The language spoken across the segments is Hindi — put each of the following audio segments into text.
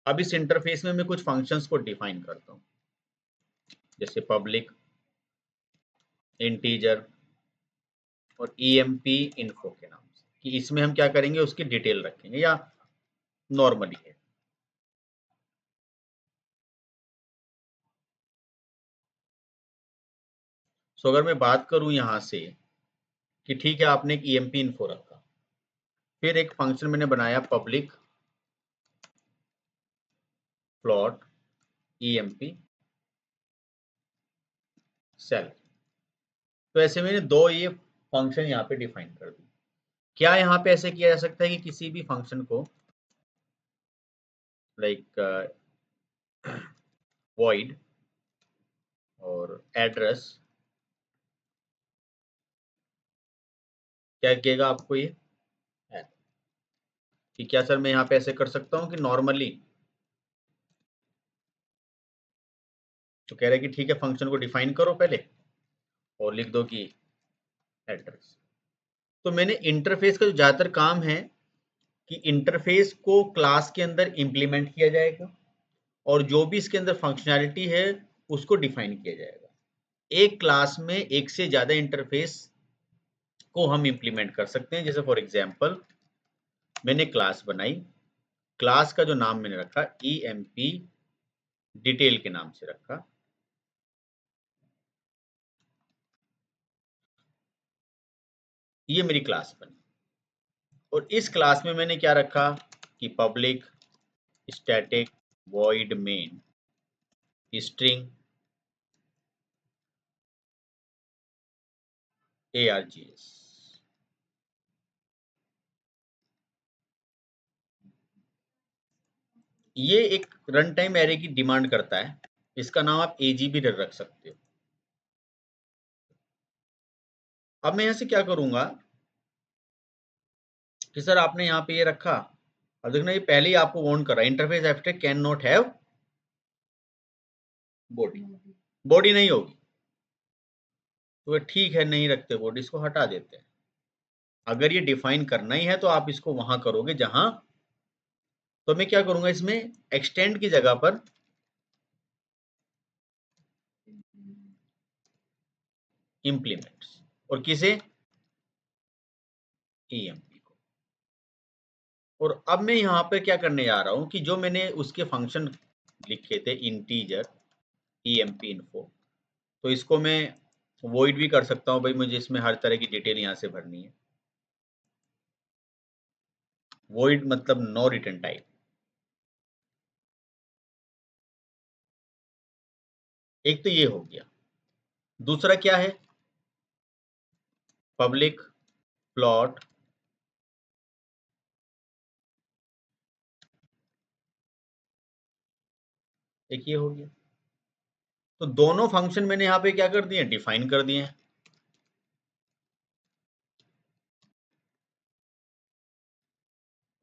अब इस इंटरफेस में मैं कुछ फंक्शंस को डिफाइन करता हूँ, जैसे पब्लिक, इंटीजर और ईएमपी इन्फो के नाम से, कि इसमें हम क्या करेंगे, उसकी डिटेल रखेंगे या नॉर्मली है। सो अगर मैं बात करूं यहां से कि ठीक है, आपने एक ईएमपी इन्फो रखा, फिर एक फंक्शन मैंने बनाया पब्लिक प्लॉट ईएमपी सेल। तो ऐसे मैंने दो ये फंक्शन यहाँ पे डिफाइन कर दी। क्या यहाँ पे ऐसे किया जा सकता है कि किसी भी फंक्शन को लाइक वॉइड और एड्रेस, क्या किएगा आपको ये कि क्या सर मैं यहाँ पे ऐसे कर सकता हूँ कि नॉर्मली, तो कह रहे हैं कि ठीक है फंक्शन को डिफाइन करो पहले और लिख दो कि एड्रेस। तो मैंने इंटरफेस का जो ज़्यादातर काम है कि इंटरफेस को क्लास के अंदर इम्प्लीमेंट किया जाएगा और जो भी इसके अंदर फंक्शनैलिटी है उसको डिफाइन किया जाएगा। एक क्लास में एक से ज़्यादा इंटरफेस को हम इम्प्लीमेंट कर सकते हैं। जैसे फॉर एग्जांपल मैंने क्लास बनाई, क्लास का जो नाम मैंने रखा ईएमपी डिटेल के नाम से रखा। ये मेरी क्लास बनी और इस क्लास में मैंने क्या रखा कि public static void main string args। ये एक रन टाइम एरे की डिमांड करता है, इसका नाम आप एजी भी रख सकते हो। अब मैं यहां से क्या करूंगा कि सर आपने यहाँ पे ये रखा, अब देखना ये पहले ही आपको वार्न कर रहा है interface abstract can not have body, body नहीं होगी। तो ठीक है, नहीं रखते बॉडी, इसको हटा देते हैं। अगर ये डिफाइन करना ही है तो आप इसको वहां करोगे जहां, तो मैं क्या करूंगा इसमें एक्सटेंड की जगह पर इम्प्लीमेंट्स और किसे, ईएमपी को। और अब मैं यहाँ पे क्या करने जा रहा हूँ कि जो मैंने उसके फंक्शन लिखे थे इंटीजर ईएमपी इन्फो, तो इसको मैं वॉइड भी कर सकता हूँ भाई, मुझे इसमें हर तरह की डिटेल यहाँ से भरनी है। वॉइड मतलब नो रिटर्न टाइप। एक तो ये हो गया, दूसरा क्या है, पब्लिक प्लॉट एक ये हो गया। तो दोनों फंक्शन मैंने यहाँ पे क्या कर दिए, डिफाइन कर दिए हैं।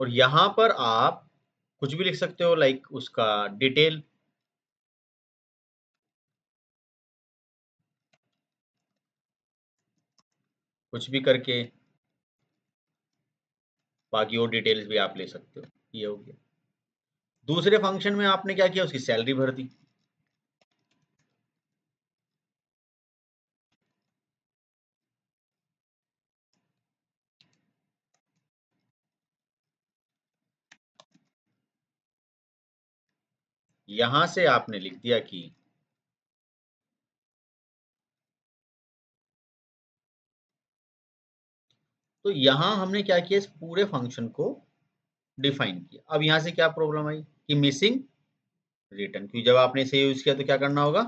और यहाँ पर आप कुछ भी लिख सकते हो, लाइक उसका डिटेल, कुछ भी करके बाकी और डिटेल्स भी आप ले सकते हो। ये हो गया। दूसरे फंक्शन में आपने क्या किया, उसकी सैलरी भर दी। यहां से आपने लिख दिया कि तो यहां हमने क्या किया, इस पूरे फंक्शन को डिफाइन किया। अब यहां से क्या प्रॉब्लम आई कि मिसिंग रिटर्न, क्योंकि जब आपने इसे यूज किया तो क्या करना होगा,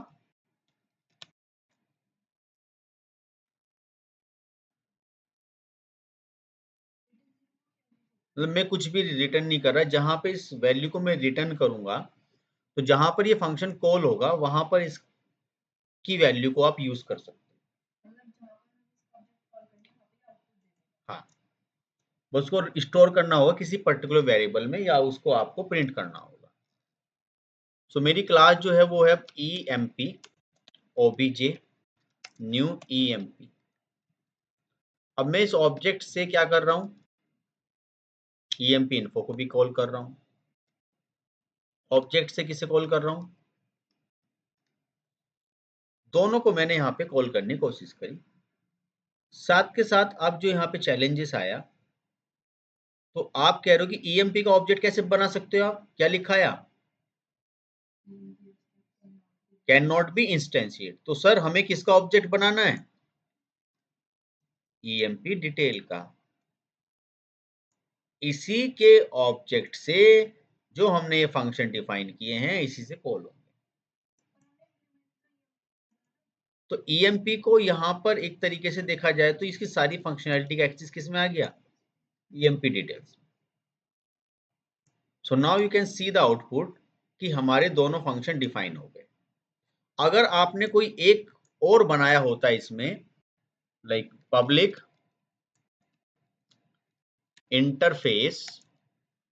मतलब मैं कुछ भी रिटर्न नहीं कर रहा। जहां पे इस वैल्यू को मैं रिटर्न करूंगा, तो जहां पर ये फंक्शन कॉल होगा वहां पर इसकी वैल्यू को आप यूज कर सकते हो। हाँ, बस उसको स्टोर करना होगा किसी पर्टिकुलर वेरिएबल में या उसको आपको प्रिंट करना होगा। सो मेरी क्लास जो है वो है E M P OBJ new E M P. अब मैं इस ऑब्जेक्ट से क्या कर रहा हूँ, ई एम पी इन्फो को भी कॉल कर रहा हूँ। ऑब्जेक्ट से किसे कॉल कर रहा हूं, दोनों को मैंने यहाँ पे कॉल करने की कोशिश करी। साथ के साथ अब जो यहाँ पे चैलेंजेस आया, तो आप कह रहे हो कि ईएमपी का ऑब्जेक्ट कैसे बना सकते हो आप, क्या लिखा है आप, कैन नॉट बी इंस्टेंशिएट। तो सर हमें किसका ऑब्जेक्ट बनाना है, ईएमपी डिटेल का। इसी के ऑब्जेक्ट से जो हमने ये फंक्शन डिफाइन किए हैं इसी से कॉल होंगे। तो ईएमपी को यहां पर एक तरीके से देखा जाए तो इसकी सारी फंक्शनैलिटी का एक्सेस किस में आ गया, EMP details. So now you can see the output कि हमारे दोनों फंक्शन डिफाइन हो गए। अगर आपने कोई एक और बनाया होता इसमें, लाइक पब्लिक इंटरफेस,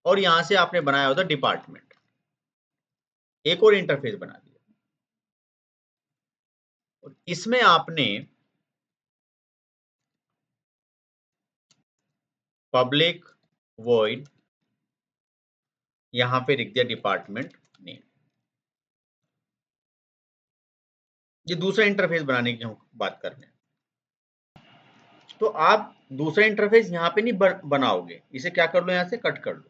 और यहां से आपने बनाया होता डिपार्टमेंट, एक और इंटरफेस बना दिया, और इसमें आपने पब्लिक वॉइड यहां पे लिख दिया डिपार्टमेंट नेम। ये दूसरा इंटरफेस बनाने की हम बात कर रहे हैं। तो आप दूसरा इंटरफेस यहाँ पे नहीं बनाओगे, इसे क्या कर लो, यहाँ से कट कर लो।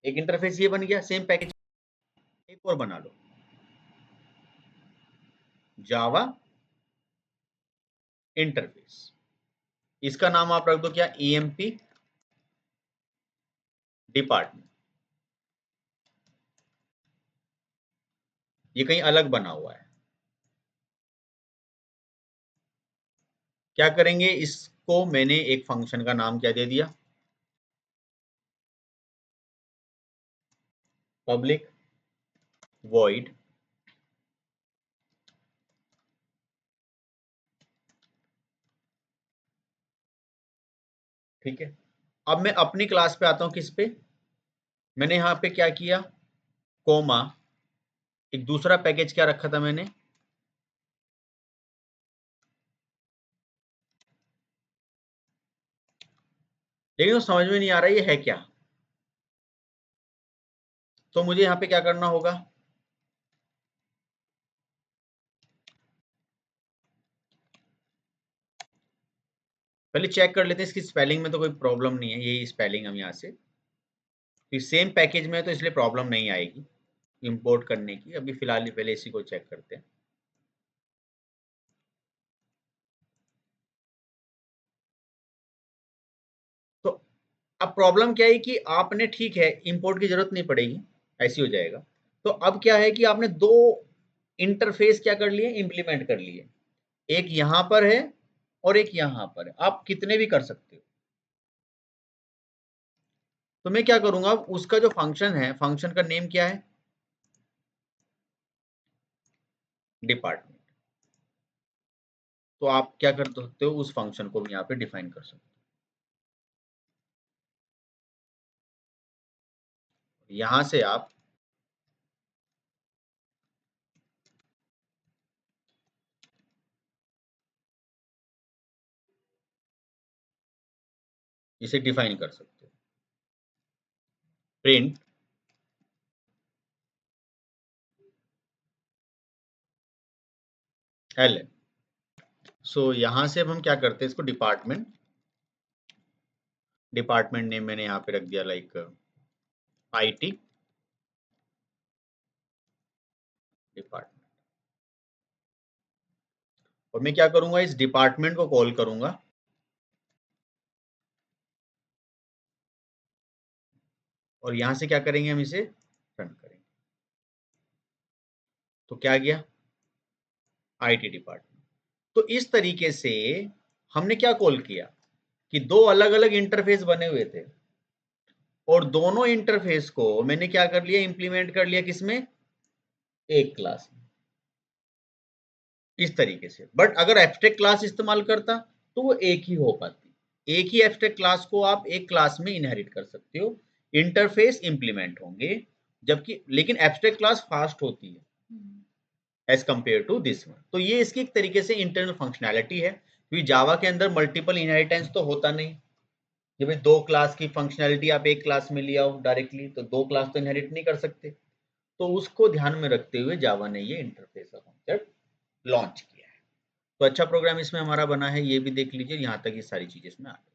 एक इंटरफेस ये बन गया, सेम पैकेज एक और बना लो, जावा इंटरफेस। इसका नाम आप रख दो क्या, ईएमपी डिपार्टमेंट। ये कहीं अलग बना हुआ है। क्या करेंगे, इसको मैंने एक फंक्शन का नाम क्या दे दिया, पब्लिक वॉइड ठीक है। अब मैं अपनी क्लास पे आता हूं, किस पे, मैंने यहां पे क्या किया, कोमा, एक दूसरा पैकेज क्या रखा था मैंने, लेकिन वो समझ में नहीं आ रहा ये है क्या। तो मुझे यहाँ पे क्या करना होगा, पहले चेक कर लेते हैं इसकी स्पेलिंग में तो कोई प्रॉब्लम नहीं है, यही स्पेलिंग हम यहाँ से, फिर सेम पैकेज में है तो इसलिए प्रॉब्लम नहीं आएगी इंपोर्ट करने की। अभी फिलहाल पहले इसी को चेक करते हैं। तो अब प्रॉब्लम क्या है कि आपने, ठीक है इंपोर्ट की जरूरत नहीं पड़ेगी, ऐसी हो जाएगा। तो अब क्या है कि आपने दो इंटरफेस क्या कर लिए, इंप्लीमेंट कर लिए, एक यहां पर है और एक यहां पर है, आप कितने भी कर सकते हो। तो मैं क्या करूंगा, उसका जो फंक्शन है, फंक्शन का नेम क्या है, डिपार्टमेंट। तो आप क्या कर सकते हो, उस फंक्शन को भी यहाँ पे डिफाइन कर सकते हो। यहां से आप इसे डिफाइन कर सकते हो, प्रिंट एल। सो यहां से अब हम क्या करते हैं, इसको डिपार्टमेंट, डिपार्टमेंट नेम मैंने यहाँ पे रख दिया लाइक आईटी डिपार्टमेंट। और मैं क्या करूंगा, इस डिपार्टमेंट को कॉल करूंगा, और यहां से क्या करेंगे, हम इसे रन करेंगे। तो क्या गया, आईटी डिपार्टमेंट। तो इस तरीके से हमने क्या कॉल किया कि दो अलग अलग इंटरफेस बने हुए थे, और दोनों इंटरफेस को मैंने क्या कर लिया, इंप्लीमेंट कर लिया किसमें, एक क्लास में, इस तरीके से। बट अगर एब्स्ट्रैक्ट क्लास इस्तेमाल करता तो वो एक ही हो पाती, एक ही एब्स्ट्रैक्ट क्लास को आप एक क्लास में इनहेरिट कर सकते हो, इंटरफेस इंप्लीमेंट होंगे, जबकि लेकिन एब्स्ट्रैक्ट क्लास फास्ट होती है as compare to this one. तो ये इसकी एक तरीके से इंटरनल फंक्शनैलिटी है, क्योंकि जावा के अंदर मल्टीपल इनहेरिटेंस तो होता नहीं। जब दो क्लास की फंक्शनैलिटी आप एक क्लास में ले आओ डायरेक्टली, तो दो क्लास तो इनहेरिट नहीं कर सकते। तो उसको ध्यान में रखते हुए जावा ने ये इंटरफेस का कॉन्सेप्ट लॉन्च किया है। तो अच्छा प्रोग्राम इसमें हमारा बना है, ये भी देख लीजिए, यहाँ तक ये सारी चीज़ें इसमें आ गई।